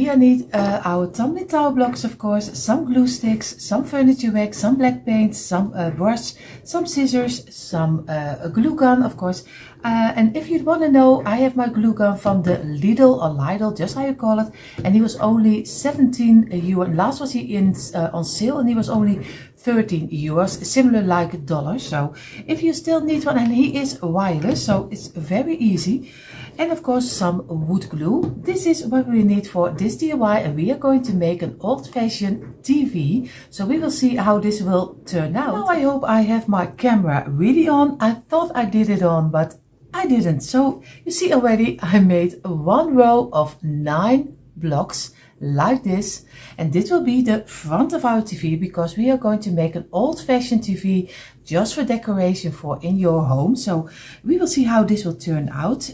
we need our tumbling tower blocks, of course, some glue sticks, some furniture wax, some black paint, some brush, some scissors, some glue gun, of course. And if you want to know, I have my glue gun from the Lidl or Lidl, just how you call it, and he was only 17 euro. Last was he in on sale, and he was only 13 euros, similar like dollars. So if you still need one, and he is wireless, so it's very easy. And of course some wood glue. This is what we need for this DIY, and we are going to make an old-fashioned TV. So we will see how this will turn out. Now I hope I have my camera really on. I thought I did it on, but I didn't. So you see already I made one row of 9 blocks like this, and this will be the front of our TV, because we are going to make an old-fashioned TV just for decoration for in your home. So we will see how this will turn out.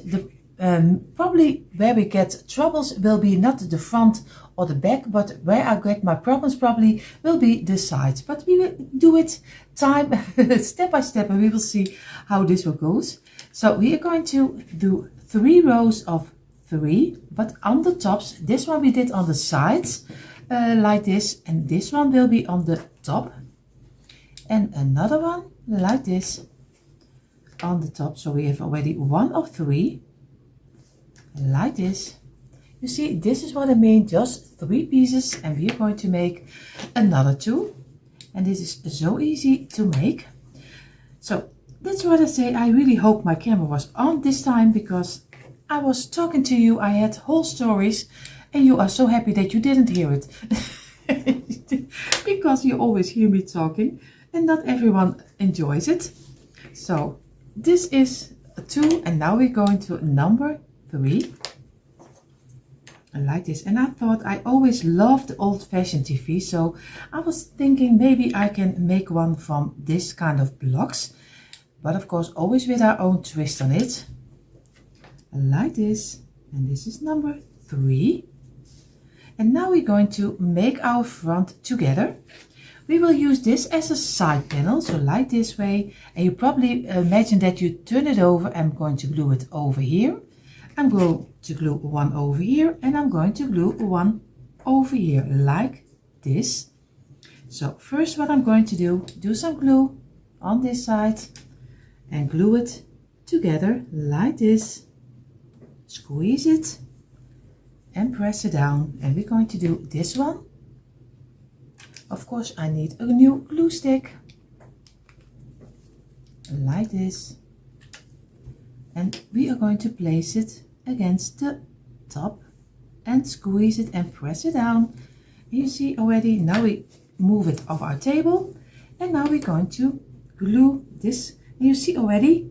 Probably where we get troubles will be not the front or the back, but where I get my problems probably will be the sides. But we will do it step by step, and we will see how this will goes. So we are going to do 3 rows of 3, but on the tops. This one we did on the sides like this, and this one will be on the top, and another one like this on the top. So we have already 1 of 3 like this. You see, this is what I mean, just 3 pieces, and we are going to make another 2, and this is so easy to make. So that's what I say. I really hope my camera was on this time, because I was talking to you, I had whole stories, and you are so happy that you didn't hear it. Because you always hear me talking, and not everyone enjoys it. So this is 2, and now we're going to number 3 like this. And I thought, I always loved old-fashioned TV, so I was thinking maybe I can make one from this kind of blocks, but of course always with our own twist on it like this. And this is number 3. And now we're going to make our front together. We will use this as a side panel, so like this way, and you probably imagine that you turn it over. I'm going to glue it over here, I'm going to glue one over here, and I'm going to glue one over here like this. So first what I'm going to do some glue on this side and glue it together like this. Squeeze it and press it down, and we're going to do this one. Of course I need a new glue stick like this, and we are going to place it against the top and squeeze it and press it down. You see already, now we move it off our table, and now we're going to glue this. And you see already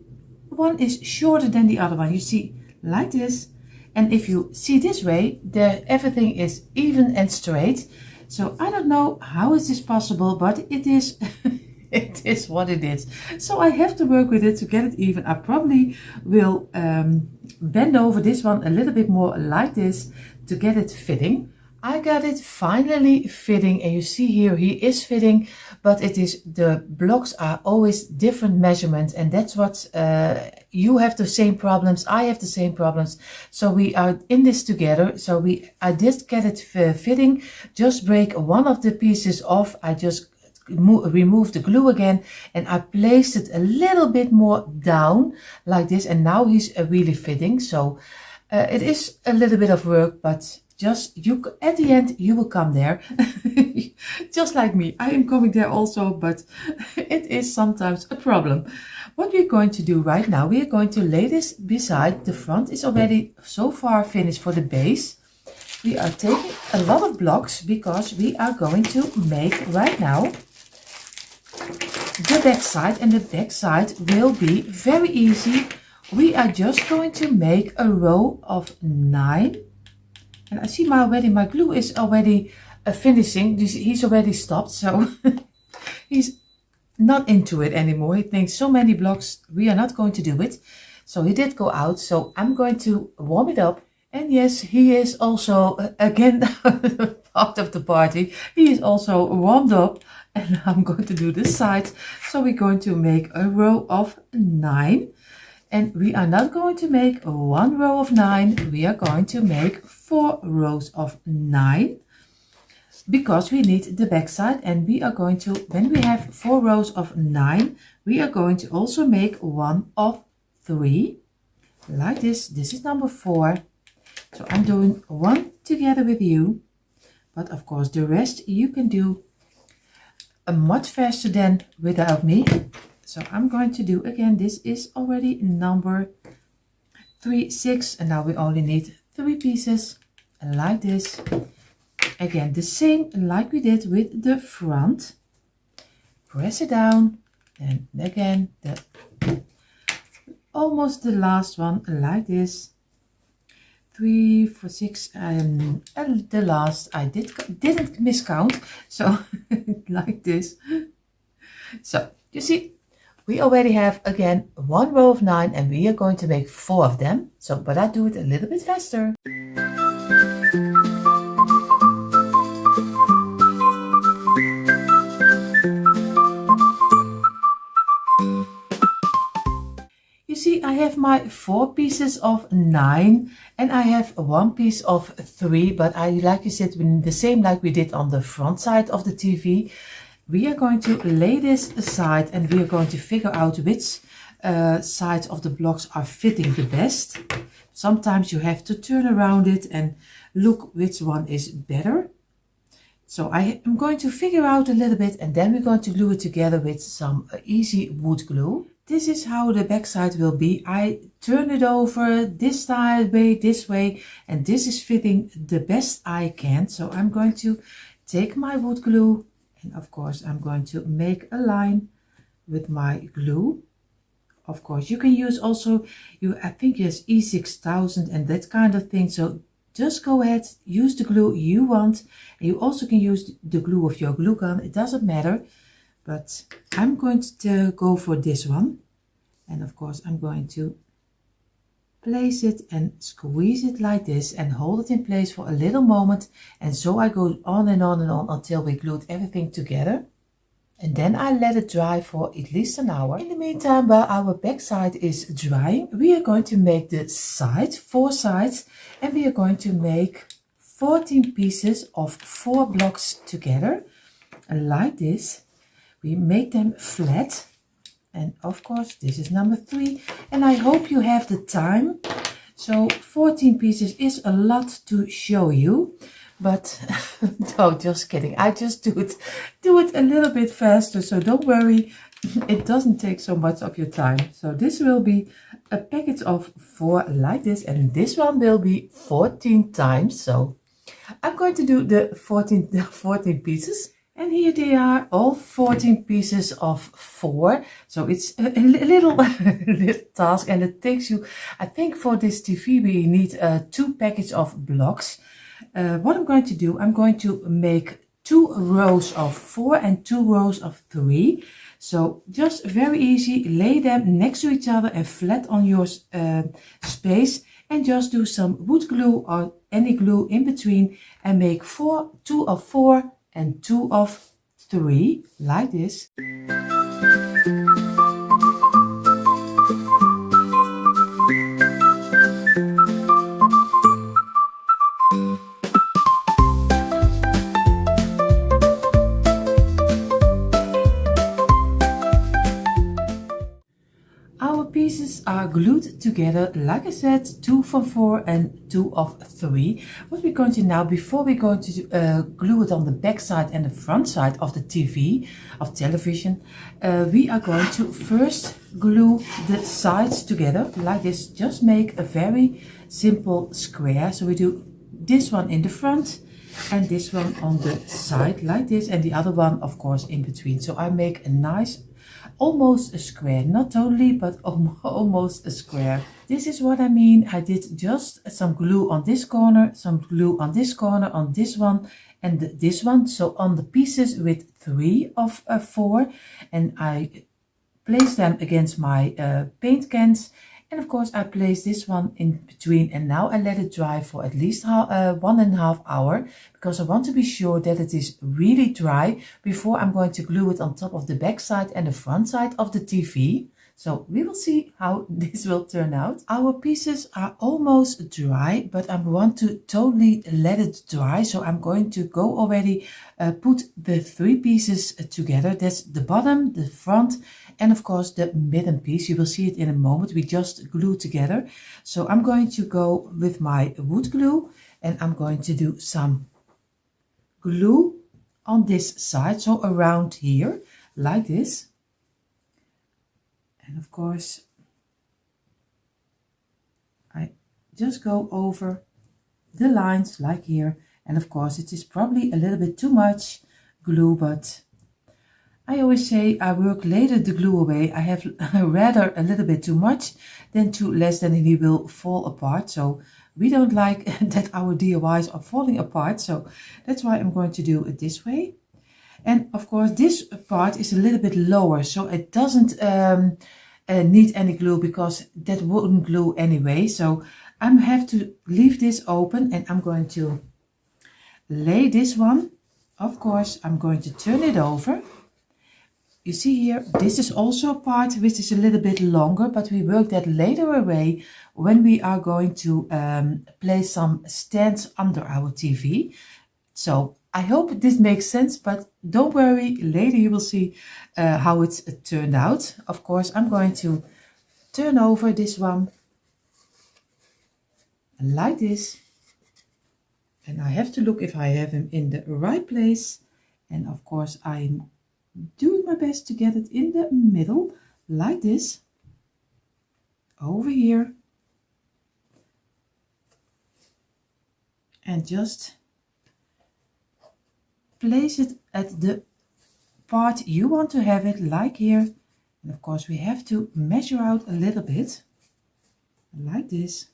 one is shorter than the other one, you see, like this. And if you see this way, everything is even and straight. So I don't know how is this possible, but it is it is what it is. So I have to work with it to get it even. I probably will bend over this one a little bit more like this to get it fitting. I got it finally fitting, and you see here he is fitting, but it is, the blocks are always different measurements, and that's what you have the same problems, I have the same problems. So we are in this together. So I did get it fitting, just break one of the pieces off. I just remove the glue again, and I placed it a little bit more down like this, and now he's really fitting. So it is a little bit of work, but just at the end you will come there. Just like me, I am coming there also, but it is sometimes a problem. What we're going to do right now, we are going to lay this beside the front. Is already so far finished for the base. We are taking a lot of blocks because we are going to make right now the back side, and the back side will be very easy. We are just going to make a row of 9. And I see my glue is already finishing. He's already stopped, so he's not into it anymore. He thinks so many blocks, we are not going to do it. So he did go out, so I'm going to warm it up. And yes, he is also again part of the party. He is also warmed up, and I'm going to do this side. So we're going to make a row of 9. And we are not going to make 1 row of 9, we are going to make 4 rows of 9, because we need the back side, and we are going to, when we have 4 rows of 9, we are going to also make 1 of 3, like this. This is number 4. So I'm doing 1 together with you, but of course the rest you can do much faster than without me. So I'm going to do again, this is already number 3, 6, and now we only need 3 pieces, like this. Again, the same like we did with the front. Press it down, and again almost the last one, like this. 3, 4, 6, and the last I didn't miscount, so like this. So you see, we already have again 1 row of 9, and we are going to make 4 of them. So, but I do it a little bit faster. You see, I have my 4 pieces of 9, and I have 1 piece of 3, but I, like you said, the same like we did on the front side of the TV. We are going to lay this aside, and we are going to figure out which sides of the blocks are fitting the best. Sometimes you have to turn around it and look which one is better. So I am going to figure out a little bit, and then we're going to glue it together with some easy wood glue. This is how the back side will be. I turn it over this way, this way, and this is fitting the best I can. So I'm going to take my wood glue, and of course I'm going to make a line with my glue. Of course you can use also, I think yes, E6000 and that kind of thing. So just go ahead, use the glue you want, and you also can use the glue of your glue gun. It doesn't matter. But I'm going to go for this one, and of course I'm going to place it and squeeze it like this and hold it in place for a little moment, and so I go on and on and on until we glued everything together, and then I let it dry for at least an hour. In the meantime, while our back side is drying, we are going to make the sides, 4 sides, and we are going to make 14 pieces of 4 blocks together, like this. We make them flat, and of course this is number 3, and I hope you have the time. So 14 pieces is a lot to show you, but no, just kidding. I just do it a little bit faster, so don't worry, it doesn't take so much of your time. So this will be a package of 4 like this, and this one will be 14 times. So I'm going to do the 14 pieces. And here they are, all 14 pieces of 4. So it's a little task, and it takes you, I think for this TV we need 2 packages of blocks. What I'm going to do, I'm going to make 2 rows of 4 and 2 rows of 3. So just very easy, lay them next to each other and flat on your space, and just do some wood glue or any glue in between, and make 2 of 4 and 2 of 3, like this. Our pieces are glued together, like I said, 2 from 4 and 2 of 3. What we're going to now, before we're going to glue it on the back side and the front side of the television, we are going to first glue the sides together, like this. Just make a very simple square. So we do this one in the front and this one on the side, like this, and the other one of course in between. So I make a nice, almost a square, not totally, but almost a square. This is what I mean. I did just some glue on this corner, some glue on this corner, on this one and this one. So on the pieces with 3 of 4, and I place them against my paint cans, and of course I place this one in between, and now I let it dry for at least 1.5 hours, because I want to be sure that it is really dry before I'm going to glue it on top of the back side and the front side of the TV. So we will see how this will turn out. Our pieces are almost dry, but I want to totally let it dry. So I'm going to go already put the 3 pieces together. That's the bottom, the front, and of course the midden piece. You will see it in a moment. We just glue together. So I'm going to go with my wood glue and I'm going to do some glue on this side, so around here, like this. And of course, I just go over the lines like here. And of course, it is probably a little bit too much glue, but I always say I work later the glue away. I have rather a little bit too much than too less, then it will fall apart. So we don't like that our DIYs are falling apart. So that's why I'm going to do it this way. And of course, this part is a little bit lower, so it doesn't need any glue because that wouldn't glue anyway. So I have to leave this open and I'm going to lay this one. Of course, I'm going to turn it over. You see here, this is also a part which is a little bit longer, but we work that later away when we are going to place some stands under our TV. So I hope this makes sense, but don't worry, later you will see how it's turned out. Of course, I'm going to turn over this one like this. And I have to look if I have him in the right place. And of course, I'm doing my best to get it in the middle, like this. Over here. And just place it at the part you want to have it, like here. And of course we have to measure out a little bit, like this.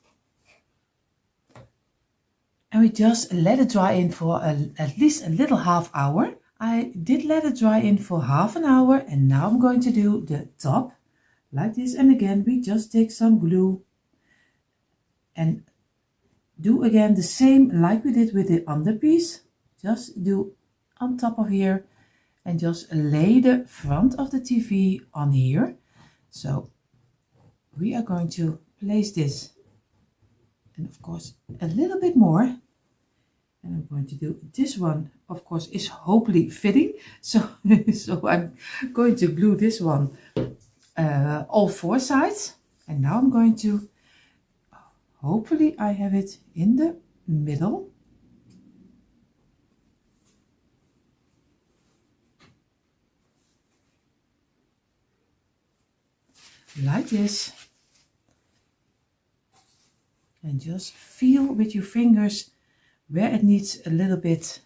And we just let it dry in for at least a little half hour. I did let it dry in for half an hour, and now I'm going to do the top, like this. And again, we just take some glue and do again the same like we did with the under piece. Just do on top of here and just lay the front of the TV on here. So we are going to place this, and of course a little bit more, and I'm going to do this one. Of course is hopefully fitting, so I'm going to glue this one all 4 sides, and now I'm going to hopefully I have it in the middle. Like this, and just feel with your fingers where it needs a little bit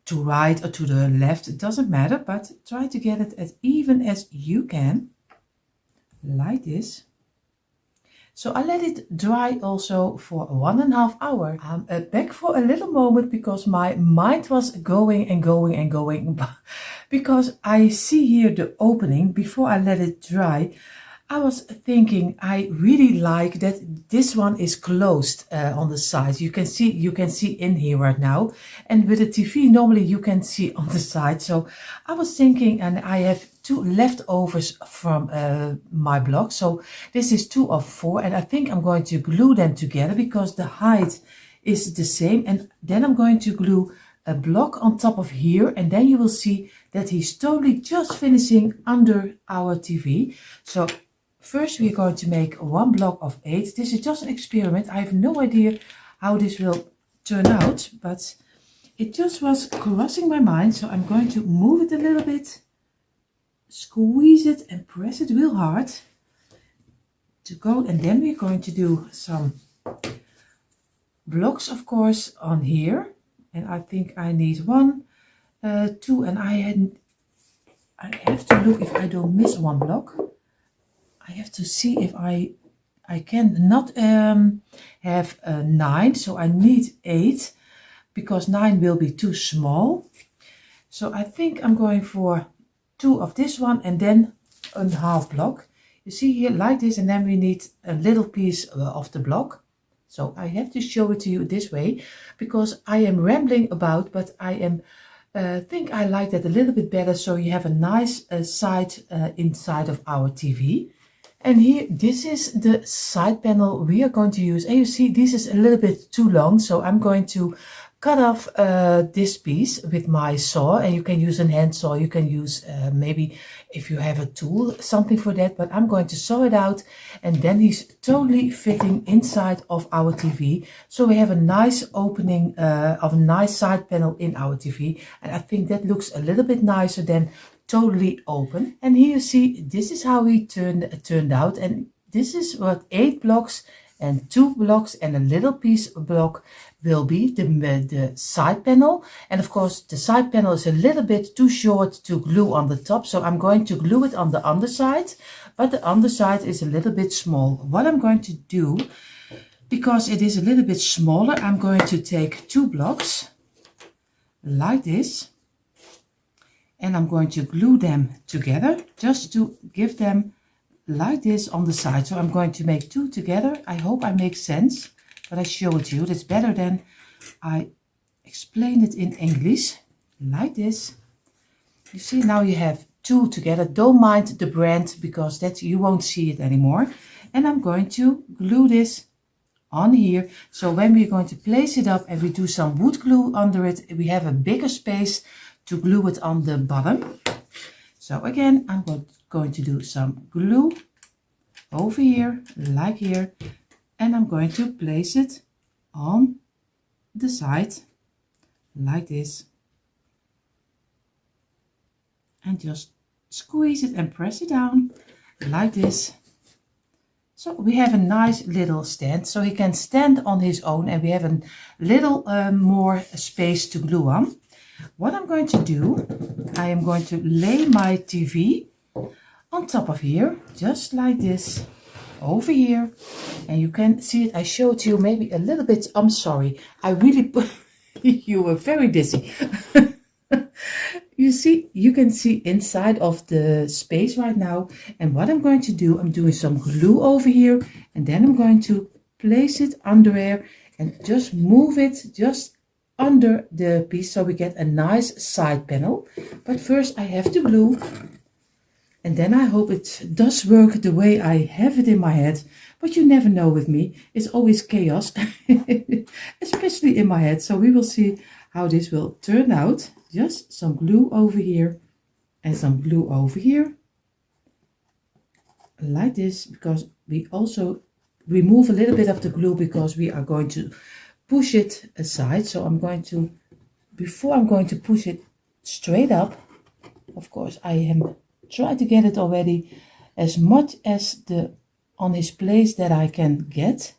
to right or to the left. It doesn't matter, but try to get it as even as you can, like this. So I let it dry also for 1.5 hours. I'm back for a little moment because my mind was going and going and going. Because I see here the opening before I let it dry. I was thinking I really like that this one is closed on the side. You can see in here right now, and with the TV normally you can see on the side. So I was thinking, and I have 2 leftovers from my block. So this is 2 of 4, and I think I'm going to glue them together because the height is the same. And then I'm going to glue a block on top of here, and then you will see that he's totally just finishing under our TV. So first we're going to make 1 block of 8. This is just an experiment. I have no idea how this will turn out, but it just was crossing my mind. So I'm going to move it a little bit, squeeze it and press it real hard to go. And then we're going to do some blocks, of course, on here. And I think I need 1, 2, and I have to look if I don't miss 1 block. I have to see if I can not have 9, so I need 8 because 9 will be too small. So I think I'm going for 2 of this one and then a half block. You see here like this, and then we need a little piece of the block. So I have to show it to you this way because I am rambling about, but I am think I like that a little bit better, so you have a nice side inside of our TV. And here, this is the side panel we are going to use. And you see, this is a little bit too long, so I'm going to cut off this piece with my saw. And you can use a hand saw, you can use maybe if you have a tool, something for that. But I'm going to saw it out, and then he's totally fitting inside of our TV. So we have a nice opening of a nice side panel in our TV. And I think that looks a little bit nicer than totally open. And here you see, this is how he turned out, and this is what 8 blocks and 2 blocks and a little piece of block will be the side panel. And of course the side panel is a little bit too short to glue on the top, so I'm going to glue it on the underside, but the underside is a little bit small. What I'm going to do, because it is a little bit smaller, I'm going to take 2 blocks like this, and I'm going to glue them together just to give them like this on the side. So I'm going to make 2 together. I hope I make sense, but I show it to you. That's better than I explain it in English. Like this. You see, now you have 2 together. Don't mind the brand, because that you won't see it anymore. And I'm going to glue this on here. So when we're going to place it up and we do some wood glue under it, we have a bigger space to glue it on the bottom. So again, I'm going to do some glue over here, like here, and I'm going to place it on the side like this, and just squeeze it and press it down like this. So we have a nice little stand, so he can stand on his own, and we have a little more space to glue on. What I'm going to do, I am going to lay my TV on top of here, just like this, over here. And you can see it, I showed you maybe a little bit, I'm sorry, I really, you were very dizzy. You see, you can see inside of the space right now. And what I'm going to do, I'm doing some glue over here, and then I'm going to place it under there and just move it just under the piece, so we get a nice side panel. But first I have to glue, and then I hope it does work the way I have it in my head. But you never know with me, it's always chaos, especially in my head. So we will see how this will turn out. Just some glue over here and some glue over here, like this, because we also remove a little bit of the glue because we are going to push it aside. So I'm going to, before I'm going to push it straight up, of course I am trying to get it already as much as on his place that I can get,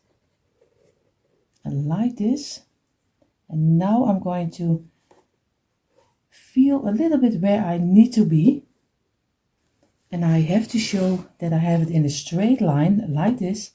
and like this. And now I'm going to feel a little bit where I need to be, and I have to show that I have it in a straight line like this.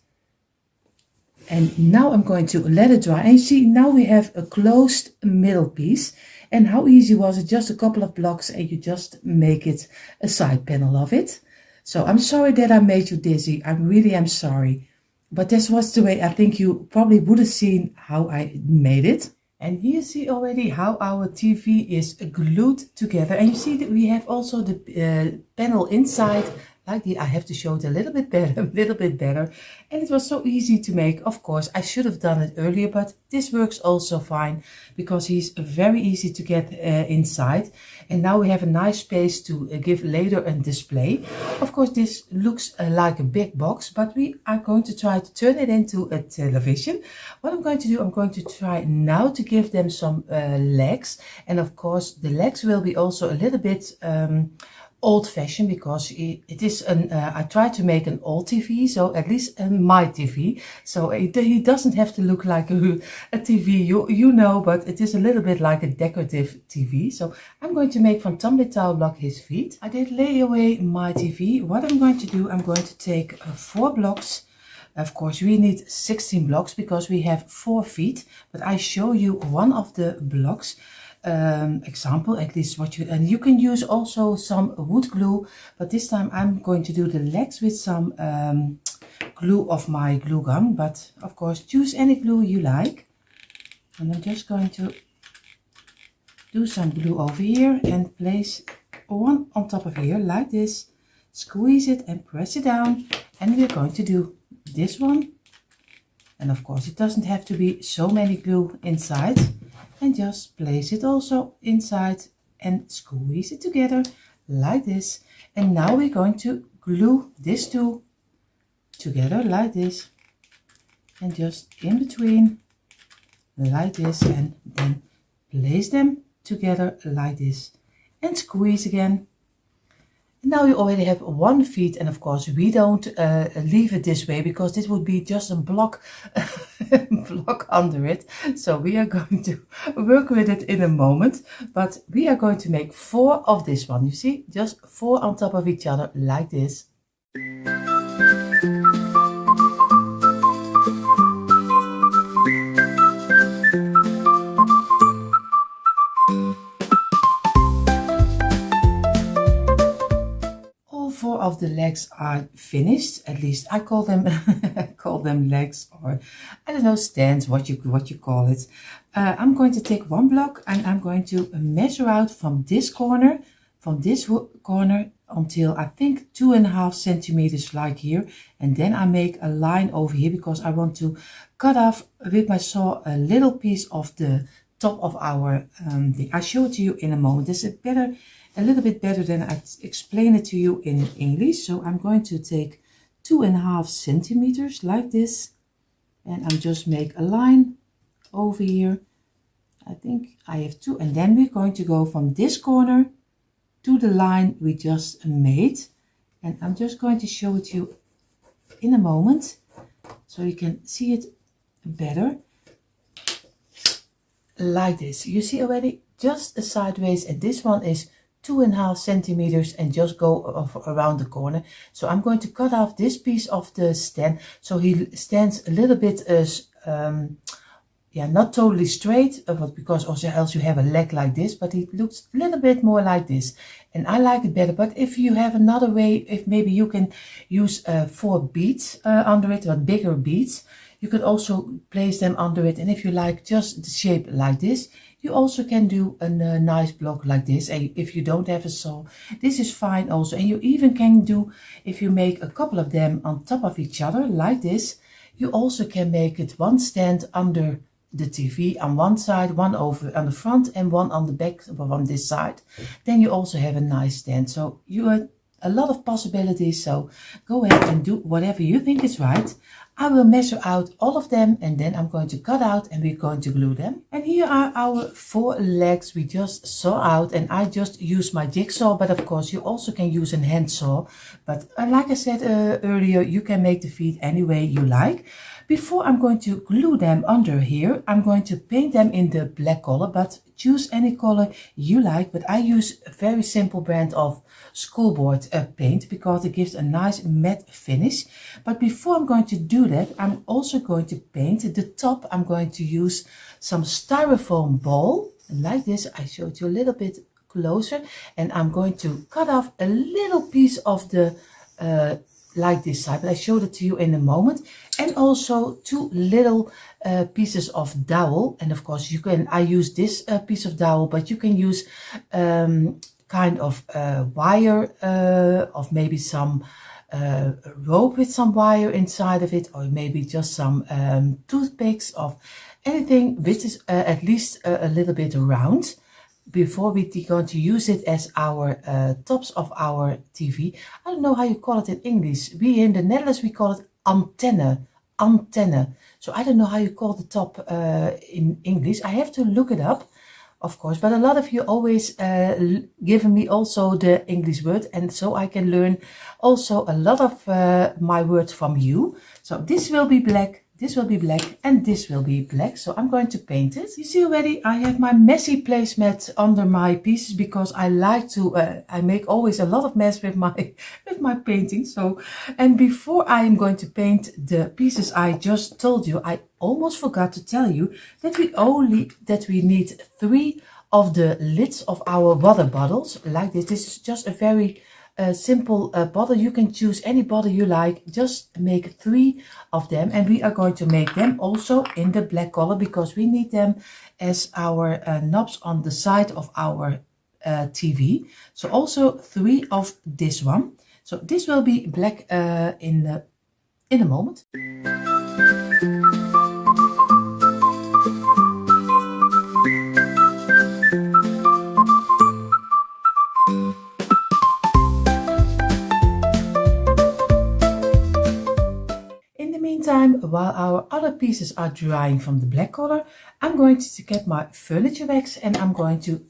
And now I'm going to let it dry, and you see, now we have a closed middle piece. And how easy was it? Just a couple of blocks and you just make it a side panel of it. So I'm sorry that I made you dizzy. I really am sorry, but this was the way I think you probably would have seen how I made it. And here you see already how our TV is glued together. And you see that we have also the panel inside. Like I have to show it a little bit better, and it was so easy to make. Of course, I should have done it earlier, but this works also fine because he's very easy to get inside. And now we have a nice space to give later a display. Of course, this looks like a big box, but we are going to try to turn it into a television. What I'm going to do, I'm going to try now to give them some legs, and of course the legs will be also a little bit old-fashioned, because it is I try to make an old TV, so at least my TV, so he doesn't have to look like a TV, you know, but it is a little bit like a decorative TV. So I'm going to make from Tumbling Tower block his feet. I did lay away my TV. What I'm going to do, I'm going to take 4 blocks. Of course we need 16 blocks because we have 4 feet, but I show you one of the blocks example, at least what you, and you can use also some wood glue, but this time I'm going to do the legs with some glue of my glue gun, but of course choose any glue you like. And I'm just going to do some glue over here and place one on top of here like this. Squeeze it and press it down, and we're going to do this one. And of course it doesn't have to be so many glue inside, and just place it also inside and squeeze it together like this. And now we're going to glue these two together like this, and just in between like this, and then place them together like this and squeeze again. Now you already have one feet, and of course we don't leave it this way because this would be just a block block under it. So we are going to work with it in a moment, but we are going to make 4 of this one. You see, just 4 on top of each other like this. Of the legs are finished. At least I call them call them legs, or I don't know, stands, what you call it. I'm going to take one block and I'm going to measure out from this corner until I think 2.5 centimeters like here, and then I make a line over here because I want to cut off with my saw a little piece of the top of our thing. I'll show it to you in a moment. This is a little bit better than I explain it to you in English. So I'm going to take 2.5 centimeters like this, and I'm just make a line over here. I think I have 2, and then we're going to go from this corner to the line we just made, and I'm just going to show it to you in a moment so you can see it better like this. You see already just a sideways, and this one is 2.5 centimeters and just go around the corner. So I'm going to cut off this piece of the stand so he stands a little bit yeah, not totally straight, but because also else you have a leg like this, but it looks a little bit more like this, and I like it better. But if you have another way, if maybe you can use 4 beads under it, or bigger beads, you could also place them under it. And if you like just the shape like this, you also can do a nice block like this. And if you don't have a saw, this is fine also. And you even can do, if you make a couple of them on top of each other like this, you also can make it one stand under the TV on one side, one over on the front and one on the back on this side. Then you also have a nice stand. So you have a lot of possibilities. So go ahead and do whatever you think is right. I will measure out all of them, and then I'm going to cut out and we're going to glue them. And here are our 4 legs we just saw out, and I just use my jigsaw, but of course you also can use a hand saw. But like I said earlier, you can make the feet any way you like. Before I'm going to glue them under here, I'm going to paint them in the black color, but choose any color you like. But I use a very simple brand of schoolboard paint because it gives a nice matte finish. But before I'm going to do that, I'm also going to paint the top. I'm going to use some styrofoam ball, and like this. I showed you a little bit closer, and I'm going to cut off a little piece of the like this side, but I showed it to you in a moment. And also 2 little pieces of dowel, and of course you can, I use this piece of dowel, but you can use kind of wire of maybe some rope with some wire inside of it, or maybe just some toothpicks of anything which is at least a little bit round, before we're going to use it as our tops of our TV. I don't know how you call it in English. We in the Netherlands, we call it antenne. So I don't know how you call the top in English. I have to look it up, of course, but a lot of you always given me also the English word, and so I can learn also a lot of my words from you. So this will be black, this will be black, and this will be black. So I'm going to paint it. You see already I have my messy placemat under my pieces because I like to, I make always a lot of mess with my painting. So, and before I am going to paint the pieces I just told you, I almost forgot to tell you that we need 3 of the lids of our water bottles like this. This is just a very simple bottle. You can choose any bottle you like. Just make 3 of them, and we are going to make them also in the black color because we need them as our knobs on the side of our TV. So also 3 of this one. So this will be black in a moment. While our other pieces are drying from the black color, I'm going to get my furniture wax, and I'm going to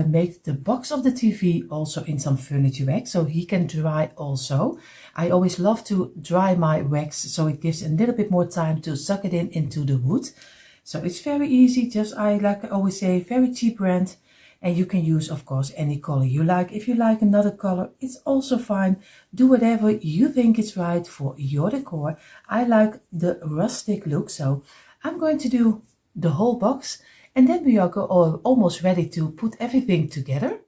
make the box of the TV also in some furniture wax so he can dry also. I always love to dry my wax so it gives a little bit more time to suck it in into the wood. So it's very easy, just like I always say, very cheap brand. And you can use, of course, any color you like. If you like another color, it's also fine. Do whatever you think is right for your decor. I like the rustic look, so I'm going to do the whole box. And then we are almost ready to put everything together.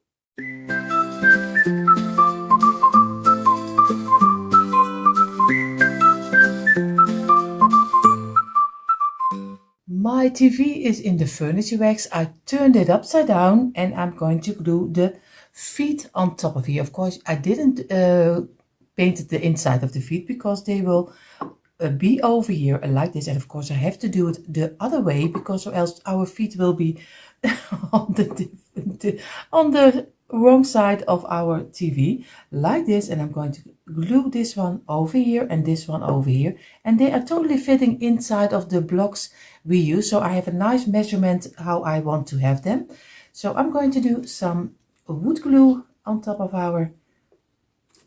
My TV is in the furniture wax. I turned it upside down and I'm going to glue the feet on top of here. Of course, I didn't paint the inside of the feet because they will be over here like this. And of course, I have to do it the other way because or else our feet will be on the wrong side of our TV like this. And I'm going to glue this one over here and this one over here, and they are totally fitting inside of the blocks we use. So I have a nice measurement how I want to have them. So I'm going to do some wood glue on top of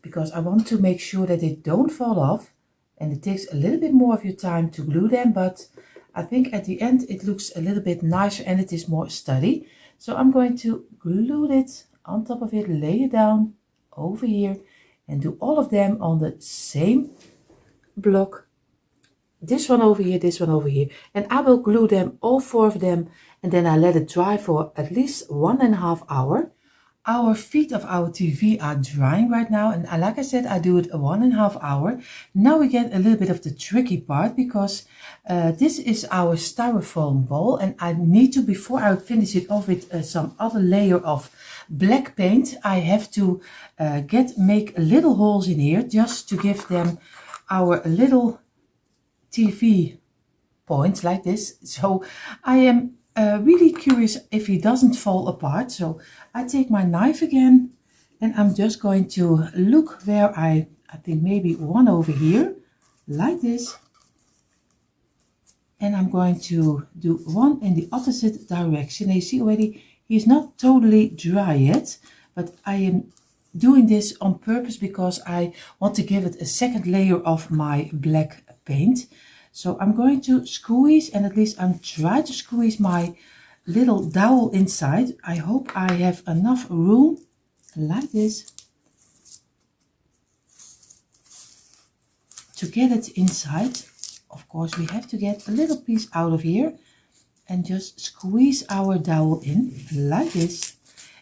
because I want to make sure that they don't fall off, and it takes a little bit more of your time to glue them, but I think at the end it looks a little bit nicer and it is more sturdy. So I'm going to glue it on top of it, lay it down over here, and do all of them on the same block. This one over here, this one over here. And I will glue them, all 4 of them, and then I let it dry for at least 1.5 hours. Our feet of our TV are drying right now, and like I said, I do it 1.5 hours. Now we get a little bit of the tricky part because this is our styrofoam bowl, and I need to, before I finish it off with some other layer of black paint, I have to make little holes in here just to give them our little TV points like this. So I am really curious if he doesn't fall apart. So I take my knife again and I'm just going to look where I think maybe one over here like this, and I'm going to do one in the opposite direction. And you see already he's not totally dry yet, but I am doing this on purpose because I want to give it a second layer of my black paint. So I'm going to squeeze, and at least I'm trying to squeeze my little dowel inside. I hope I have enough room like this to get it inside. Of course, we have to get a little piece out of here and just squeeze our dowel in like this.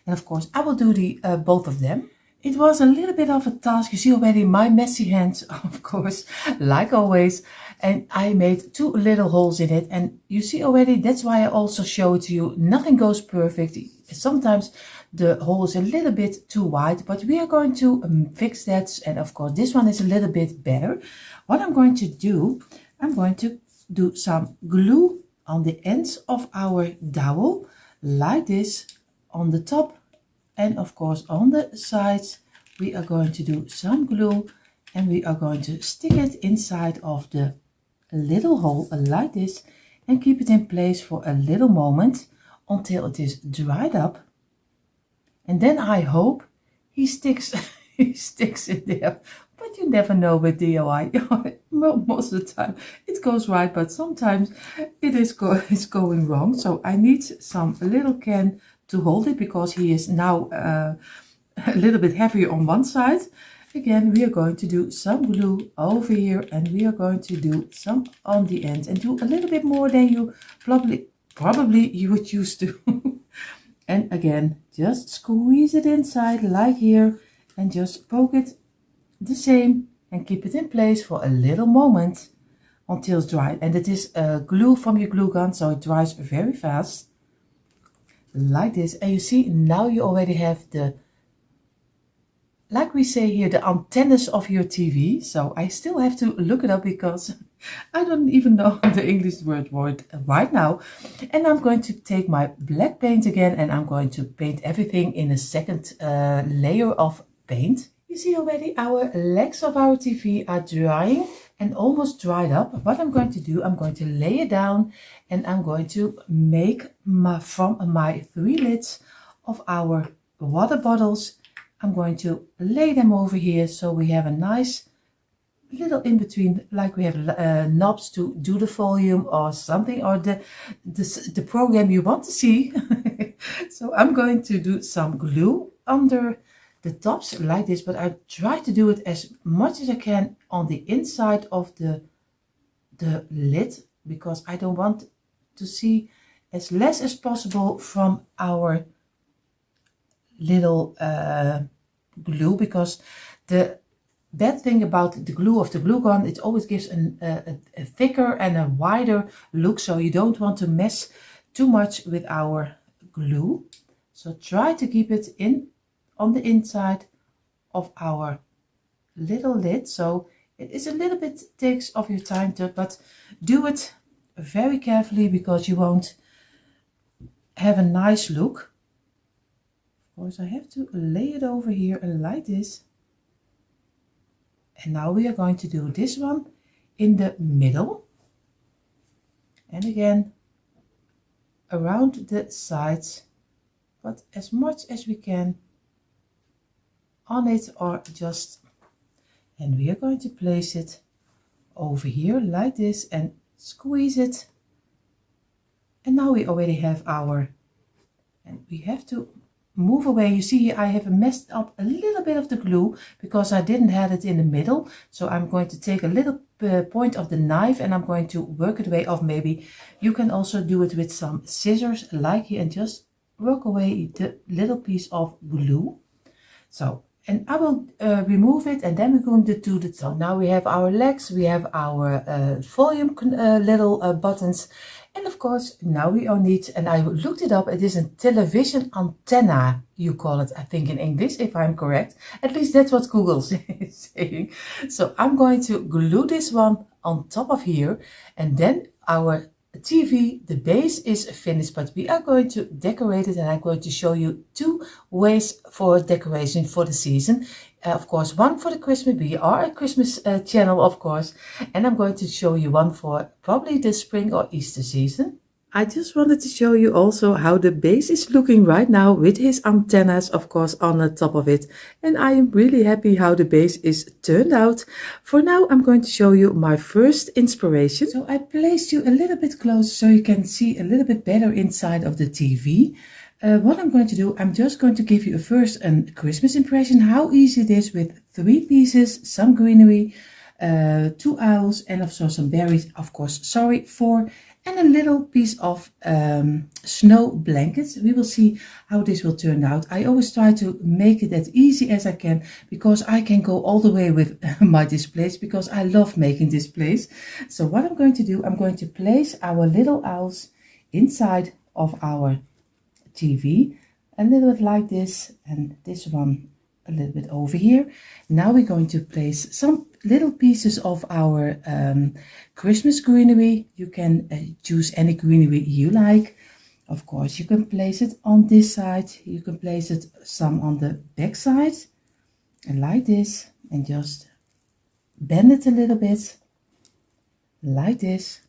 And of course, I will do the both of them. It was a little bit of a task. You see already my messy hands, of course, like always. And I made 2 little holes in it. And you see already, that's why I also show it to you. Nothing goes perfect. Sometimes the hole is a little bit too wide, but we are going to fix that. And of course, this one is a little bit better. What I'm going to do, I'm going to do some glue on the ends of our dowel, like this, on the top. And of course on the sides we are going to do some glue, and we are going to stick it inside of the little hole like this and keep it in place for a little moment until it is dried up. And then I hope he sticks he sticks in there, but you never know with DIY. Most of the time it goes right, but sometimes it is going wrong. So I need some little can to hold it because he is now a little bit heavier on one side. Again, we are going to do some glue over here, and we are going to do some on the end and do a little bit more than you probably you would used to. And again, just squeeze it inside like here, and just poke it the same and keep it in place for a little moment until it's dry. And it is glue from your glue gun, so it dries very fast like this. And you see, now you already have the, like we say here, the antennas of your TV. So I still have to look it up because I don't even know the English word right now. And I'm going to take my black paint again, and I'm going to paint everything in a second layer of paint. You see already our legs of our TV are drying and almost dried up. What I'm going to do, I'm going to lay it down, and I'm going to make from my 3 lids of our water bottles, I'm going to lay them over here so we have a nice little in between, like we have knobs to do the volume or something, or the program you want to see. So I'm going to do some glue under the tops like this, but I try to do it as much as I can on the inside of the lid, because I don't want to see as less as possible from our little glue, because the bad thing about the glue of the glue gun, it always gives a thicker and a wider look, so you don't want to mess too much with our glue. So try to keep it in on the inside of our little lid. So it is a little bit takes of your time to, but do it very carefully because you won't have a nice look. Of course, I have to lay it over here like this. And now we are going to do this one in the middle. And again, around the sides, but as much as we can on it, or just, and we are going to place it over here like this and squeeze it. And now we already have our, and we have to move away. You see here I have messed up a little bit of the glue because I didn't have it in the middle. So I'm going to take a little point of the knife and I'm going to work it away. Or maybe you can also do it with some scissors like here and just work away the little piece of glue. So, and I will remove it, and then we're going to do the top. So now we have our legs, we have our volume little buttons, and of course now we all need, and I looked it up, it is a television antenna, you call it, I think, in English, if I'm correct. At least that's what Google is saying. So I'm going to glue this one on top of here, and then our TV, the base is finished, but we are going to decorate it, and I'm going to show you 2 ways for decoration for the season. Of course, one for the Christmas, we are a Christmas channel, of course, and I'm going to show you one for probably the spring or Easter season. I just wanted to show you also how the base is looking right now with his antennas, of course, on the top of it. And I am really happy how the base is turned out. For now, I'm going to show you my first inspiration. So I placed you a little bit closer so you can see a little bit better inside of the TV. What I'm going to do, I'm just going to give you first a Christmas impression, how easy it is with 3 pieces, some greenery, 2 owls, and also some berries, of course, 4, and a little piece of snow blankets. We will see how this will turn out. I always try to make it as easy as I can, because I can go all the way with my displays, because I love making displays. So what I'm going to do, I'm going to place our little owls inside of our TV, a little bit like this, and this one a little bit over here. Now we're going to place some little pieces of our Christmas greenery. You can choose any greenery you like. Of course, you can place it on this side. You can place it some on the back side, and like this, and just bend it a little bit, like this.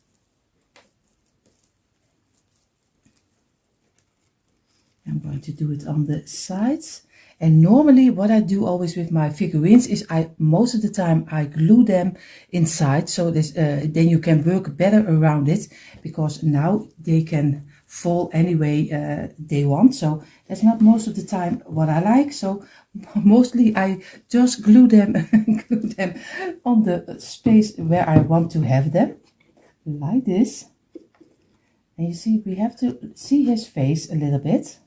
I'm going to do it on the sides. And normally what I do always with my figurines is most of the time I glue them inside, so this then you can work better around it, because now they can fall any way they want. So that's not most of the time what I like. So mostly I just glue them glue them on the space where I want to have them, like this. And you see, we have to see his face a little bit.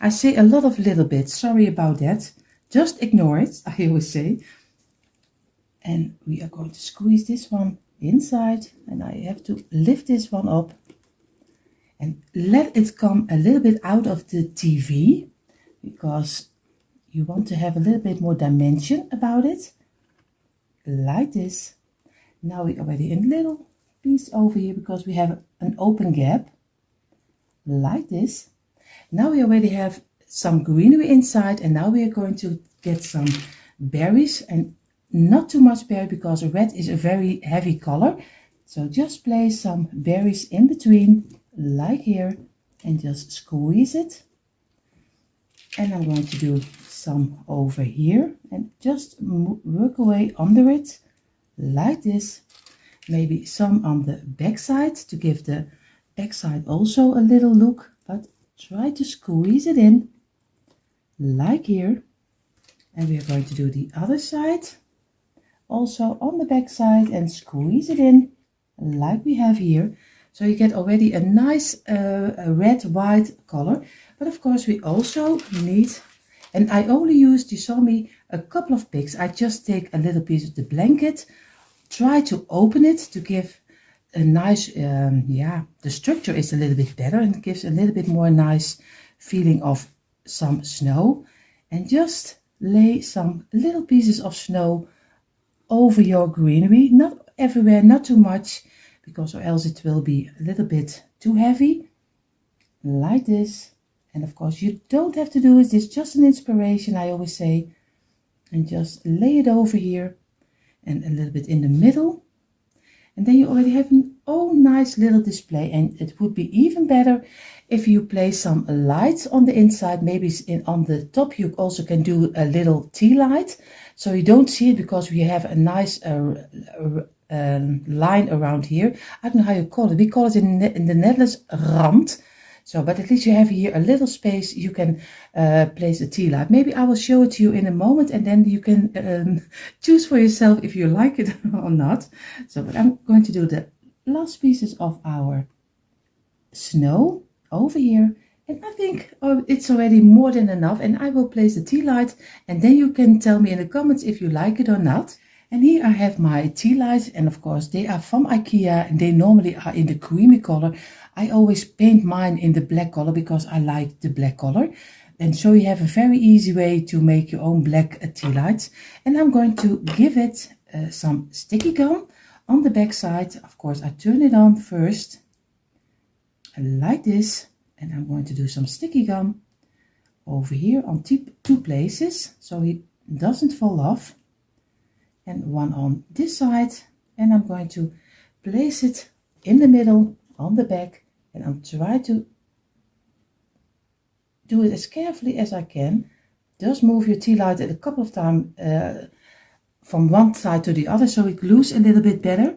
I say a lot of little bits, sorry about that. just ignore it, I always say. And we are going to squeeze this one inside, and I have to lift this one up and let it come a little bit out of the TV, because you want to have a little bit more dimension about it, like this. Now we already a little piece over here because we have an open gap, like this. Now we already have some greenery inside, and now we are going to get some berries, and not too much berry because red is a very heavy color. So just place some berries in between, like here, and just squeeze it. And I'm going to do some over here and just work away under it, like this. Maybe some on the back side to give the back side also a little look, but try to squeeze it in, like here. And we are going to do the other side, also on the back side, and squeeze it in, like we have here. So you get already a nice red-white color. But of course we also need, and I only used, you saw me, a couple of picks. I just take a little piece of the blanket, try to open it to give a nice, the structure is a little bit better and gives a little bit more nice feeling of some snow. And just lay some little pieces of snow over your greenery, not everywhere, not too much, because or else it will be a little bit too heavy, like this. And of course you don't have to do it, it's just an inspiration, I always say. And just lay it over here and a little bit in the middle. And then you already have an own nice little display. And it would be even better if you place some lights on the inside. Maybe on the top you also can do a little tea light, so you don't see it because we have a nice line around here. I don't know how you call it. We call it in the Netherlands rand. So, but at least you have here a little space you can place a tea light. Maybe I will show it to you in a moment, and then you can choose for yourself if you like it or not. So, but I'm going to do the last pieces of our snow over here. And I think it's already more than enough. And I will place the tea light, and then you can tell me in the comments if you like it or not. And here I have my tea lights, and of course they are from IKEA, and they normally are in the creamy color. I always paint mine in the black color because I like the black color. And so you have a very easy way to make your own black tea lights. And I'm going to give it some sticky gum on the back side. Of course I turn it on first, like this. And I'm going to do some sticky gum over here on two places, so it doesn't fall off. And one on this side, and I'm going to place it in the middle on the back, and I'll try to do it as carefully as I can. Just move your tea light a couple of times from one side to the other so it glues a little bit better.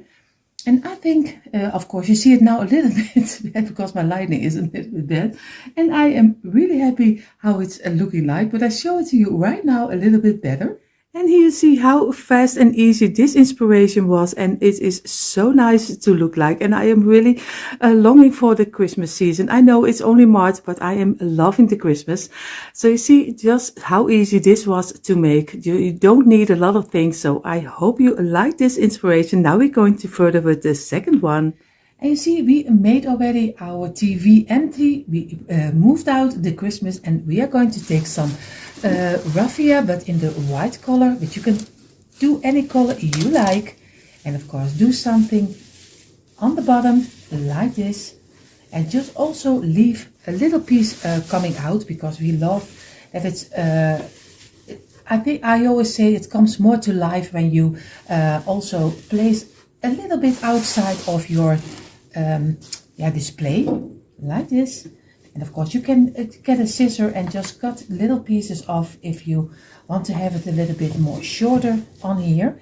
And I think, of course, you see it now a little bit bad because my lighting is a little bit bad. And I am really happy how it's looking like, but I show it to you right now a little bit better. And here you see how fast and easy this inspiration was, and it is so nice to look like. And I am really longing for the Christmas season. I know it's only March, but I am loving the Christmas. So you see just how easy this was to make. You don't need a lot of things, so I hope you like this inspiration. Now we're going to further with the second one. And you see, we made already our TV empty. We moved out the Christmas, and we are going to take some raffia, but in the white color. But you can do any color you like. And of course, do something on the bottom like this. And just also leave a little piece coming out, because we love that it's... I think I always say it comes more to life when you also place a little bit outside of your display, like this. And of course you can get a scissor and just cut little pieces off if you want to have it a little bit more shorter on here.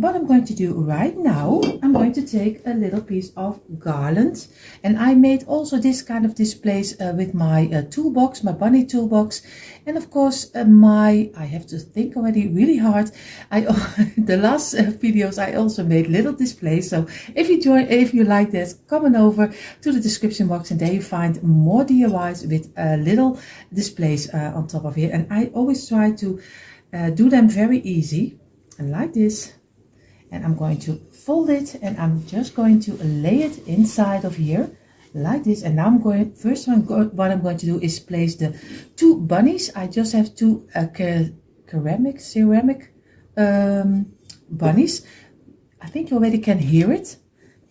what I'm going to do right now, I'm going to take a little piece of garland, and I made also this kind of displays with my toolbox, my bunny toolbox, and of course I have to think already really hard. The last videos I also made little displays, so if you like this, come on over to the description box, and there you find more DIYs with little displays on top of here, and I always try to do them very easy, and like this. And I'm going to fold it, and I'm just going to lay it inside of here like this. And now what I'm going to do is place the two bunnies. I just have two ceramic bunnies. I think you already can hear it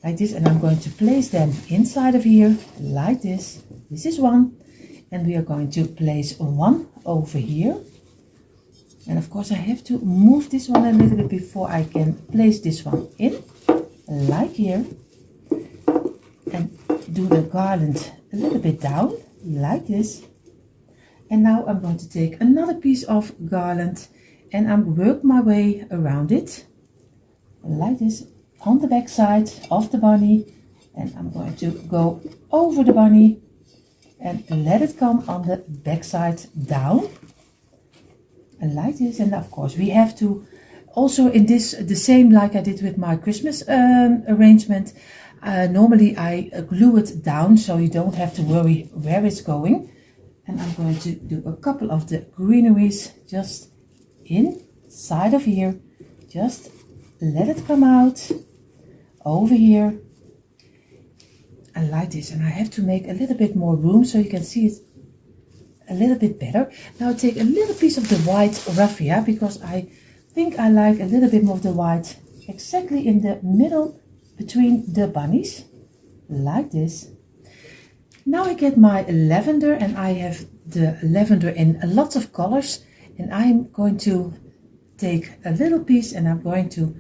like this, and I'm going to place them inside of here like this. This is one, and we are going to place one over here. And of course I have to move this one a little bit before I can place this one in, like here, and do the garland a little bit down, like this. And now I'm going to take another piece of garland, and I'm work my way around it, like this, on the back side of the bunny. And I'm going to go over the bunny and let it come on the back side down, like this. And of course we have to also in this the same like I did with my Christmas arrangement. Normally I glue it down so you don't have to worry where it's going. And I'm going to do a couple of the greeneries just inside of here. Just let it come out over here, and like this. And I have to make a little bit more room so you can see it a little bit better. Now take a little piece of the white raffia, because I think I like a little bit more of the white exactly in the middle between the bunnies, like this. Now I get my lavender, and I have the lavender in lots of colors, and I'm going to take a little piece and I'm going to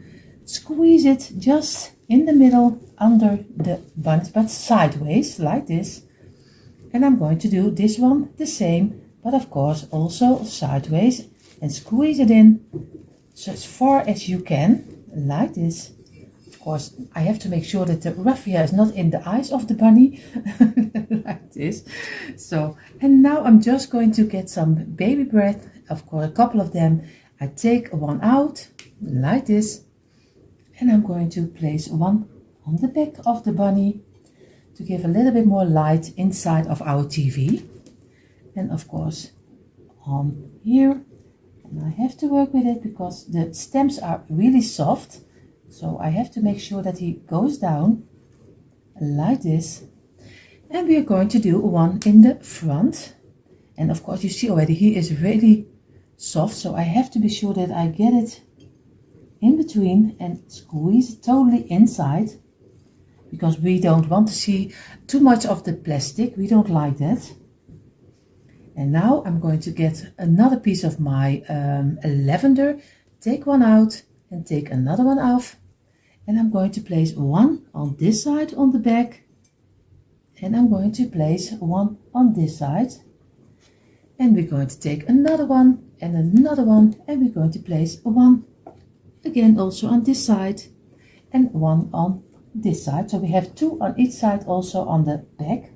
squeeze it just in the middle under the bunnies, but sideways like this. And I'm going to do this one the same, but of course also sideways, and squeeze it in so as far as you can, like this. Of course I have to make sure that the raffia is not in the eyes of the bunny, like this. So, and now I'm just going to get some baby breath, of course a couple of them. I take one out like this, and I'm going to place one on the back of the bunny to give a little bit more light inside of our TV. And of course on here, and I have to work with it because the stems are really soft, so I have to make sure that he goes down like this. And we are going to do one in the front, and of course you see already he is really soft, so I have to be sure that I get it in between and squeeze it totally inside, because we don't want to see too much of the plastic. We don't like that. And now I'm going to get another piece of my lavender, take one out and take another one off, and I'm going to place one on this side on the back, and I'm going to place one on this side, and we're going to take another one and another one, and we're going to place one again also on this side and one on this side. So we have two on each side also on the back.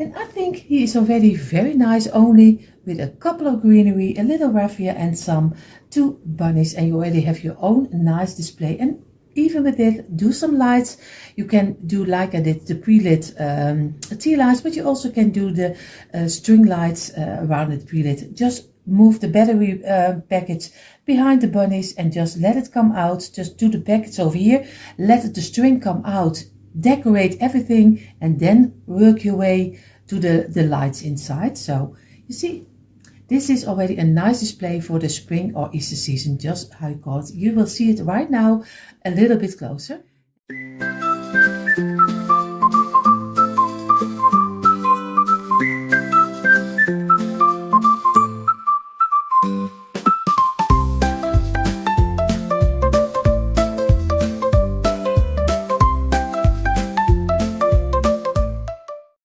And I think he is already very nice, only with a couple of greenery, a little raffia and some two bunnies, and you already have your own nice display. And even with it, do some lights. You can do like I did the pre-lit tea lights, but you also can do the string lights around it pre-lit. Just move the battery package behind the bunnies and just let it come out. Just do the package over here, let the string come out, decorate everything, and then work your way to the lights inside. So you see, this is already a nice display for the spring or Easter season, just how you call it. You will see it right now a little bit closer.